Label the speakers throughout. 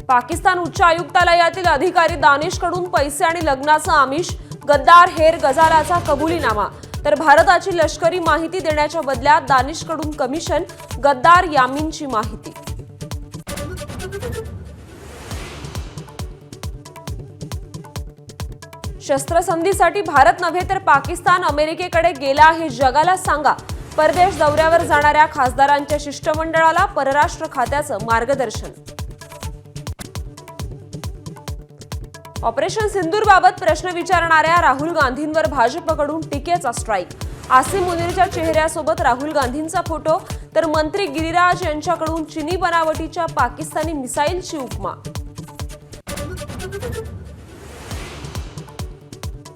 Speaker 1: पाकिस्तान उच्च आयुक्तालयातील अधिकारी दानिशकडून पैसे आणि लग्नाचं आमिष, गद्दार हेर गजालाचा कबुलीनामा, तर भारताची लष्करी माहिती देण्याच्या बदल्यात दानिशकडून कमिशन, गद्दार यामीनची माहिती। शस्त्रसंधीसाठी भारत नव्हे तर पाकिस्तान अमेरिकेकडे गेला हे जगाला सांगा। परदेश दौऱ्यावर जाणाऱ्या खासदारांच्या शिष्टमंडळाला परराष्ट्र खात्याचं मार्गदर्शन। ऑपरेशन सिंदूरबाबत प्रश्न विचारणाऱ्या राहुल गांधींवर भाजपकडून टीकेचा स्ट्राईक। आसिम मुनीरच्या चेहऱ्यासोबत राहुल गांधींचा फोटो, तर मंत्री गिरिराज यांच्याकडून चिनी बनावटीच्या पाकिस्तानी मिसाईलची उपमा।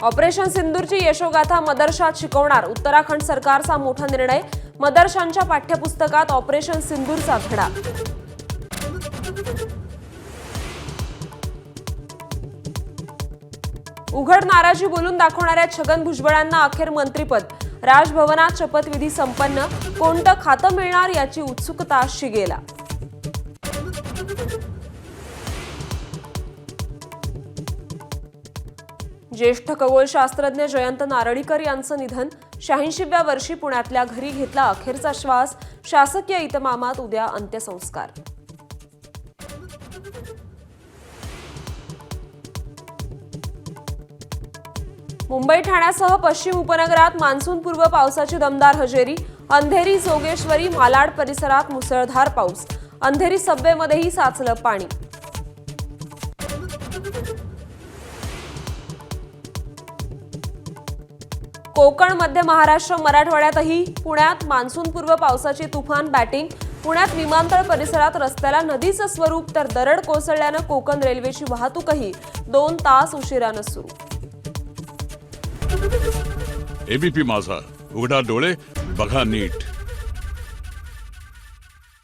Speaker 1: ऑपरेशन सिंदूरची यशोगाथा मदरशात शिकवणार उत्तराखंड सरकारचा मोठा निर्णय। मदरशांच्या पाठ्यपुस्तकात ऑपरेशन सिंदूरचा धडा। उघड नाराजी बोलून दाखवणाऱ्या छगन भुजबळांना अखेर मंत्रिपद। राजभवनात शपथविधी संपन्न, कोणतं खातं मिळणार याची उत्सुकता शिगेला। ज्येष्ठ खगोलशास्त्रज्ञ जयंत नारळीकर यांचं निधन। 86व्या वर्षी पुण्यातल्या घरी घेतला अखेरचा श्वास। शासकीय इतमामात उद्या अंत्यसंस्कार। मुंबई ठाण्यासह पश्चिम उपनगरात मान्सूनपूर्व पावसाची दमदार हजेरी। अंधेरी, जोगेश्वरी, मालाड परिसरात मुसळधार पाऊस। अंधेरी सबवेमध्येही साचलं पाणी। कोकण, मध्य महाराष्ट्र, मराठवाड्यातही पुण्यात मान्सूनपूर्व पावसाची तुफान बॅटिंग। पुण्यात विमानतळ परिसरात रस्त्याला नदीचं स्वरूप, तर दरड कोसळल्यानं कोकण रेल्वेची वाहतूकही 2 तास उशिरानं सुरू।
Speaker 2: एबीपी माझा, उघडा डोळे बघा नीट।